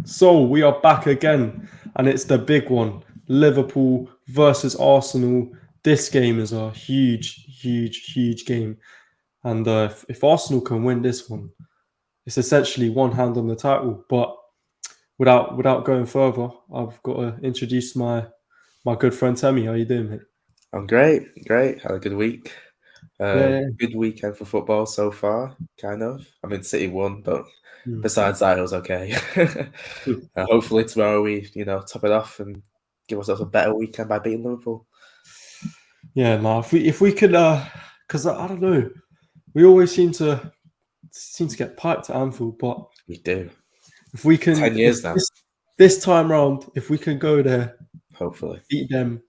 So we are back again, and it's the big one: Liverpool versus Arsenal. This game is a huge game, and if Arsenal can win this one, it's essentially one hand on the title. But without going further, I've got to introduce my good friend Tammy. How you doing, mate? I'm great. Had a good week. Yeah. Good weekend for football so far, kind of. I mean, City won, but Hmm. besides that, it was okay. Hopefully tomorrow we, top it off and give ourselves a better weekend by beating Liverpool. Yeah, no. If we could, because I don't know, we always seem to get piped at Anfield, but We do. if we can, 10 years now, this time round, if we can go there, hopefully. beat them,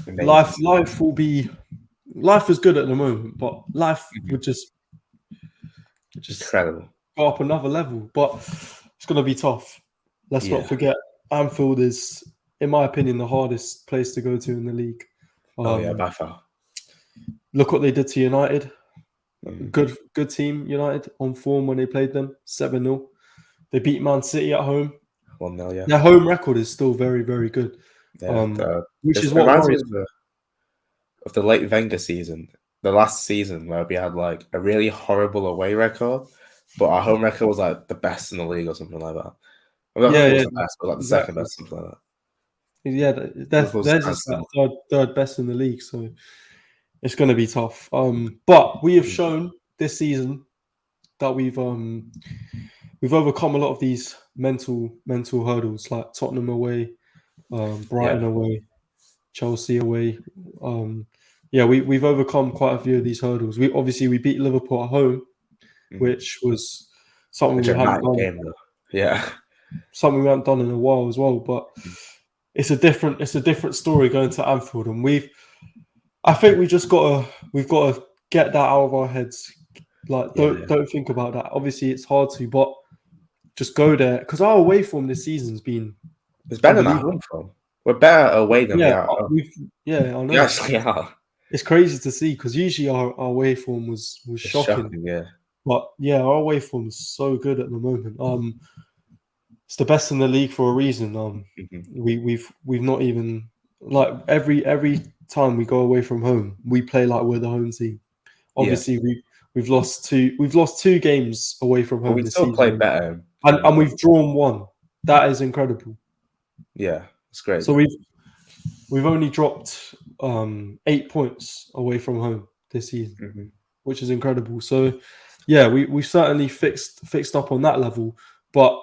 Amazing. life will be. Life is good at the moment, but life would just Incredible. go up another level. But it's gonna be tough. Let's not Yeah. forget, Anfield is, in my opinion, the hardest place to go to in the league. Oh, yeah, by far. Look what they did to United. Mm. Good team, United, on form when they played them, 7-0. They beat Man City at home. 1-0, yeah. Their home record is still very good. Yeah. Which This is what reminds me worries me. of the late Wenger season, the last season where we had like a really horrible away record, but our home record was like the best in the league or something like that. I don't know if it was the best, but like the second exactly. best, something like that. Yeah, Liverpool's they're just like third best in the league, so it's going to be tough. But we have shown this season that we've overcome a lot of these mental hurdles, like Tottenham away, Brighton away, Chelsea away. We've overcome quite a few of these hurdles. We beat Liverpool at home, which was something a we hadn't dramatic done. game, though. Yeah, Something we haven't done in a while as well. But it's a different story going to Anfield, and I think we've got to get that out of our heads. Like, don't think about that. Obviously, it's hard to, but just go there, because our away form this season's been it's better than our home form. We're better away than we are at home. I know. We actually are. It's crazy to see, because usually our away form was shocking. Yeah. But yeah, our away form is so good at the moment. It's the best in the league for a reason. We've not even, like, every time we go away from home, we play like we're the home team. Obviously, we've lost two games away from home But we this still season, play better, and we've drawn one. That is incredible. Yeah, it's great. So we've only dropped 8 points away from home this season, which is incredible. So yeah, we certainly fixed up on that level, but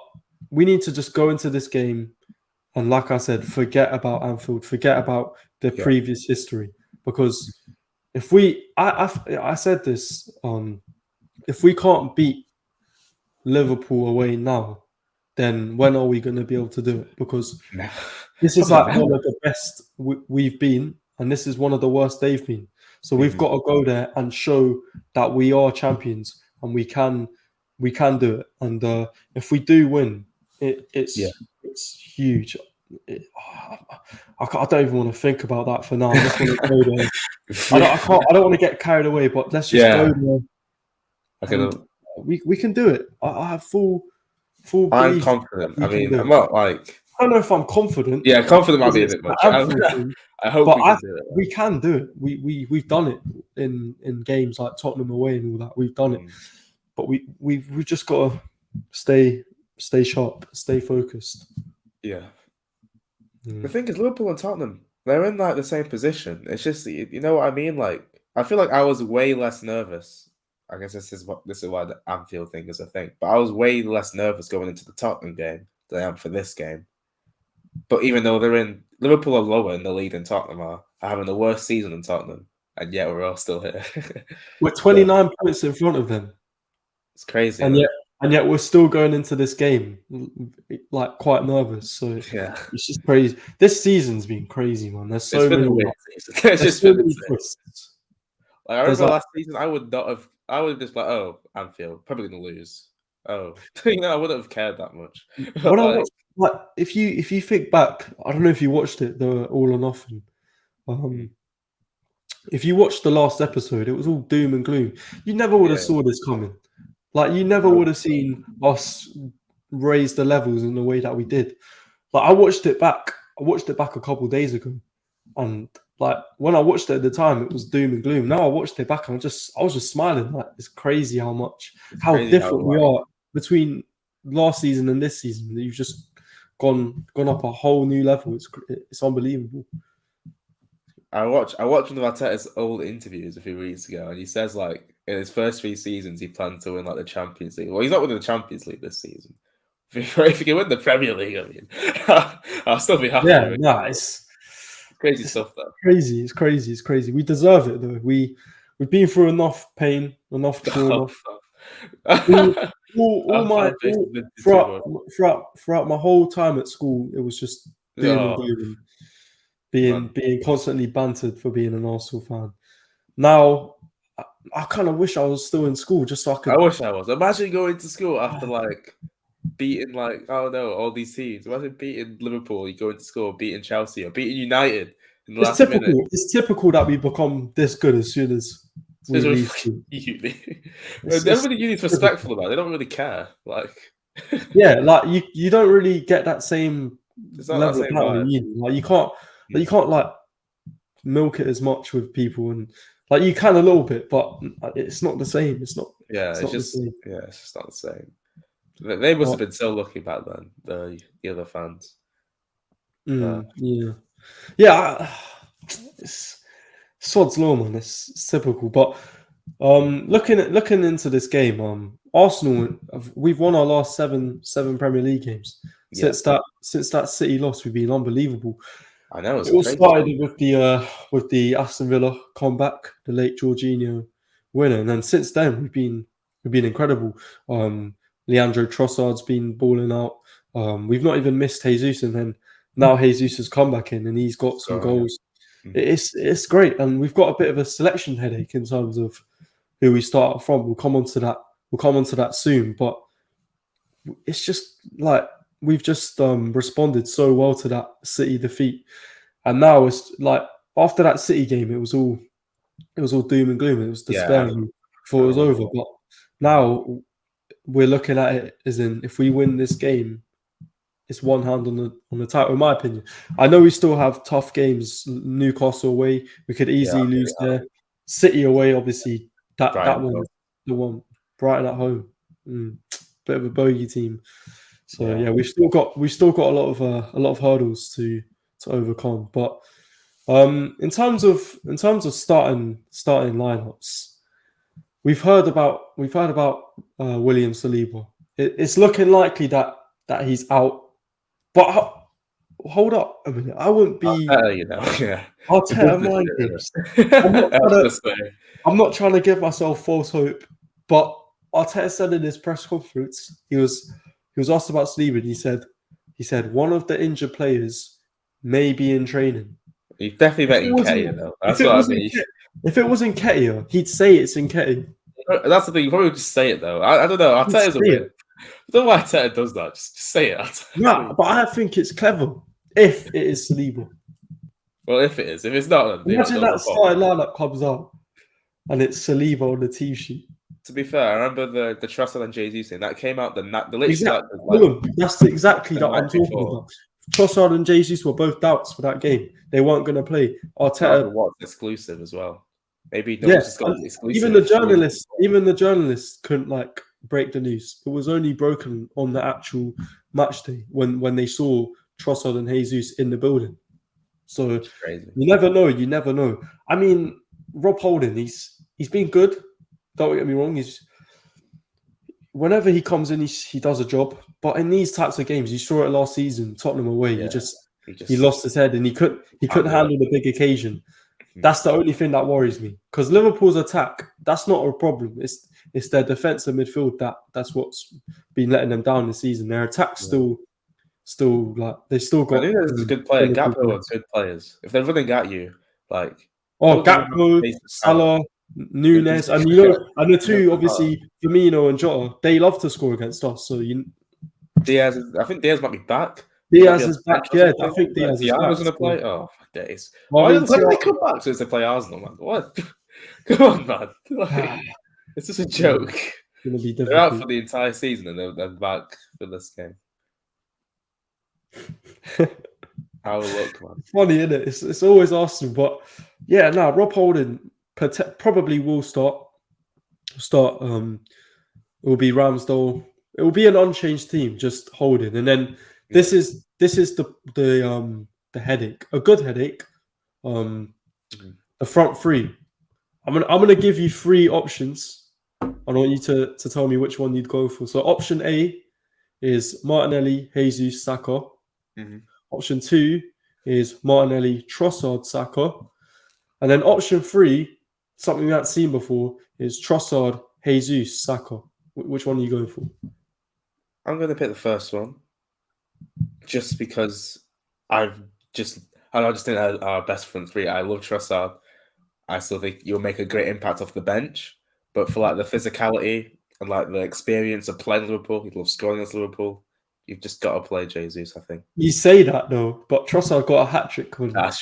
we need to just go into this game and, like I said, forget about Anfield, forget about the previous history, because if I said this, if we can't beat Liverpool away now, then when are we going to be able to do it? Because this is like one of the best we've been, and this is one of the worst they've been. So we've got to go there and show that we are champions and we can do it. And if we do win, it's huge. I don't even want to think about that for now. I just want to go there. I don't want to get carried away, but let's just go there. We can do it. I have full I'm belief. confident. I mean, I'm not like, I don't know if I'm confident. Yeah, confident might be a bit much. I hope we can do it. We can do it. We've done it in games like Tottenham away and all that. We've done it, but we've just got to stay sharp, stay focused. Yeah. The thing is, Liverpool and Tottenham, they're in like the same position. It's just, you know what I mean? Like, I feel like I was way less nervous. I guess this is why the Anfield thing is a thing. But I was way less nervous going into the Tottenham game than I am for this game. But even though Liverpool are lower in the league than Tottenham are having the worst season than Tottenham, and yet we're all still here. We're 29 points in front of them. It's crazy. And yet we're still going into this game like quite nervous. So it's just crazy. This season's been crazy, man. There's so many. It's so many twists. Like, I remember last season, I would have just like, oh, Anfield, probably gonna lose. Oh, I wouldn't have cared that much. If you think back, I don't know if you watched it, the All or Nothing. If you watched the last episode, it was all doom and gloom. You never would have saw this coming. Like, you never would have seen us raise the levels in the way that we did. Like I watched it back a couple of days ago, and like when I watched it at the time, it was doom and gloom. Now I watched it back, and I was just smiling. Like it's crazy how different we are between last season and this season. You've just gone up a whole new level. It's unbelievable. I watched one of Arteta's old interviews a few weeks ago, and he says like in his first 3 seasons he planned to win like the Champions League. Well, he's not winning the Champions League this season. If he can win the Premier League, I mean, I'll still be happy. Yeah, nah, it's crazy stuff though. It's crazy. We deserve it though. We've been through enough pain, enough trauma. Throughout my whole time at school, it was just doom and gloom. Being constantly bantered for being an Arsenal fan. Now, I kind of wish I was still in school just so I could. I wish I was. Imagine going to school after like beating all these teams. Imagine beating Liverpool, you go into school, beating Chelsea or beating United in the last minute. It's typical that we become this good as soon as we leave school. Everybody uni is respectful about it. They don't really care. Like yeah, like you don't really get that same level of power in uni. Like you can't like milk it as much with people, and like you can a little bit, but it's not the same. It's not. Yeah, it's just not the same. They must have been so lucky back then. The other fans. Yeah. It's sod's law, man. It's typical. But looking into this game, Arsenal, we've won our last seven Premier League games. Since that City loss, we've been unbelievable. I know. It all started with the Aston Villa comeback, the late Jorginho winner, and then since then we've been incredible. Leandro Trossard's been balling out. We've not even missed Jesus, and then now Jesus has come back in and he's got some goals. It's great, and we've got a bit of a selection headache in terms of who we start from. We'll come onto that soon, but it's just like we've just responded so well to that City defeat, and now it's like after that City game, it was all doom and gloom. It was despairing before it was over, but now we're looking at it as in if we win this game, it's one hand on the title. In my opinion, I know we still have tough games. Newcastle away, we could easily lose there. City away, obviously that one, the one. Brighton at home, bit of a bogey team. So we've still got a lot of hurdles to overcome. But in terms of starting lineups, we've heard about William Saliba. It's looking likely that he's out. But hold up a minute. I wouldn't be. Arteta mind games. I'm not trying to give myself false hope, but Arteta said in his press conference, he was asked about Saliba, and he said one of the injured players may be in training. He's definitely betting Nketiah though. That's what I mean. If it was Nketiah, he'd say it's Nketiah. That's the thing. You probably would just say it though. I don't know. Arteta's a weird. I don't know why Arteta does that. Just say it. No, but I think it's clever if it is Saliba. Well, if it is, if it's not, then imagine that starting lineup comes out and it's Saliba on the team sheet. To be fair, I remember the Trossard and Jesus thing that came out the late that's exactly that I'm talking about. Trossard and Jesus were both doubts for that game. They weren't going to play. Arteta was exclusive as well. Maybe exclusive. Even the journalists couldn't like break the news. It was only broken on the actual match day when they saw Trossard and Jesus in the building. So you never know. I mean, Rob Holding, he's been good. Don't get me wrong. Whenever he comes in, he does a job. But in these types of games, you saw it last season, Tottenham away. He lost his head and he couldn't handle the big occasion. That's the only thing that worries me. Because Liverpool's attack, that's not a problem. It's their defense and midfield that's what's been letting them down this season. Their attack's still like they still got. I think there's a good player. Gakpo are good players. If they're running at you, like Gakpo, Salah, Nunes, and the two obviously Firmino and Jota, they love to score against us. So Diaz, I think Diaz might be back. Diaz is back. Yeah, I think Diaz is back. Thiago's going to play. Oh, days. Why do they come back since they play Arsenal, man? What? Come on, man. It's just a joke. going to be They're out for difficult. the entire season and they're back for this game. How will look, man? Funny, isn't it? It's always Arsenal, but yeah, no, Rob Holding probably will start. It will be Ramsdale. It will be an unchanged team, just Holding, and then this is the headache, a good headache. The front three. I'm gonna give you three options. I want you to tell me which one you'd go for. So option A is Martinelli, Jesus, Saka. Option 2 is Martinelli, Trossard, Saka. And then option 3, something we haven't seen before, is Trossard, Jesus, Saka. Which one are you going for? I'm going to pick the first one. Just because I just think our best front three. I love Trossard. I still think you'll make a great impact off the bench. But for like the physicality and like the experience of playing Liverpool, you love scoring against Liverpool. You've just got to play Jesus, I think. You say that though, but Trossard got a hat trick when he went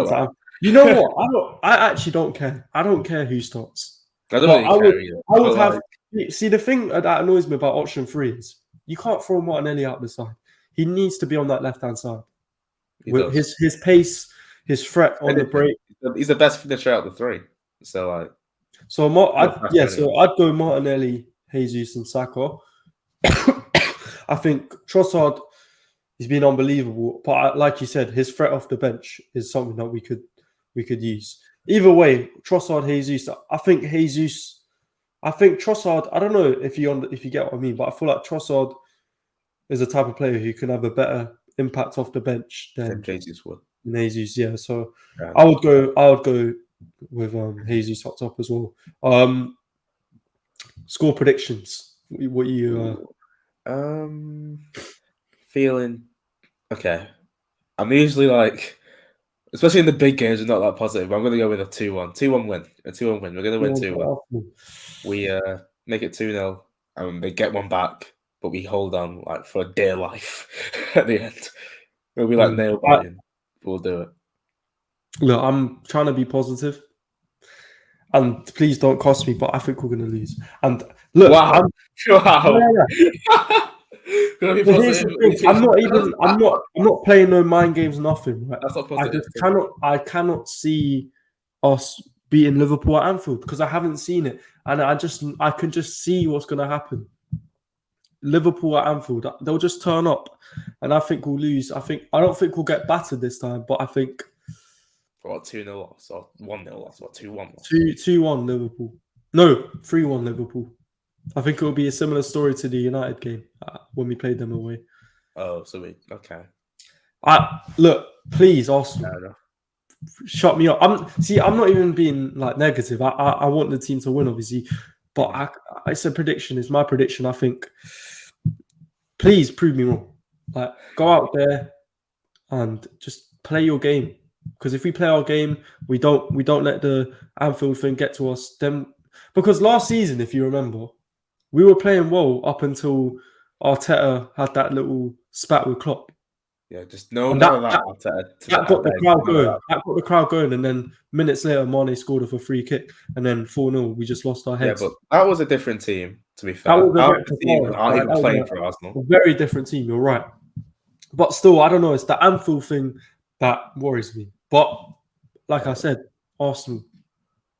to. You know what? I actually don't care. I don't care who starts. I don't really care either. I would have. See, the thing that annoys me about option 3 is you can't throw Martinelli out the side. He needs to be on that left hand side. With his pace, his threat on the break. He's the best finisher out of the three. So like. So I'd go Martinelli, Jesus, and Saka. I think Trossard, he's been unbelievable, but like you said, his threat off the bench is something that we could use. Either way, Trossard, Jesus. I think Trossard. I don't know if you get what I mean, but I feel like Trossard is a type of player who can have a better impact off the bench than Jesus would. Jesus, yeah. So yeah. I would go with Jesus up top as well. Score predictions. What you feeling okay. I'm usually like, especially in the big games, I'm not that positive. But I'm going to go with a 2-1. 2-1 win. A 2-1 win. We're going to win 2-1. We make it 2-0 and they get one back, but we hold on like for dear life at the end. We'll be like nail biting. We'll do it. Look, I'm trying to be positive. And please don't cost me, but I think we're going to lose. And look, wow. I'm not playing no mind games, nothing. Right? That's not positive. I cannot see us beating Liverpool at Anfield because I haven't seen it, and I can just see what's going to happen. Liverpool at Anfield, they'll just turn up, and I think we'll lose. I don't think we'll get battered this time, but I think. What, 2-0 loss or 1-0 loss or 2-1 loss? 2-1 Liverpool. No, 3-1 Liverpool. I think it will be a similar story to the United game when we played them away. Oh, so okay. Look, please, Arsenal, shut me up. I'm not even being like negative. I want the team to win, obviously, but it's a prediction. It's my prediction. I think. Please prove me wrong. Like, go out there and just play your game. Because if we play our game, we don't let the Anfield thing get to us. Then, because last season, if you remember, we were playing well up until Arteta had that little spat with Klopp. Yeah, just that got the crowd going. That got the crowd going, and then minutes later, Mane scored off a free kick, and then 4-0, we just lost our heads. Yeah, but that was a different team. To be fair, that was even playing for Arsenal. A very different team. You're right, but still, I don't know. It's the Anfield thing that worries me. But like I said, Arsenal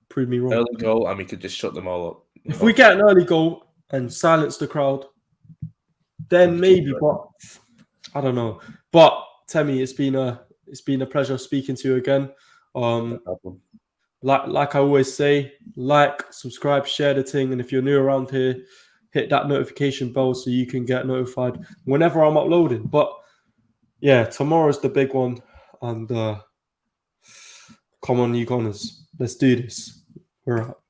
prove me wrong. Early goal, and we could just shut them all up. If we get an early goal and silence the crowd, then maybe. But I don't know. But Temi, it's been a pleasure speaking to you again. Like I always say, like, subscribe, share the thing, and if you're new around here, hit that notification bell so you can get notified whenever I'm uploading. But yeah, tomorrow's the big one, and come on, you Gunners, let's do this. We're out.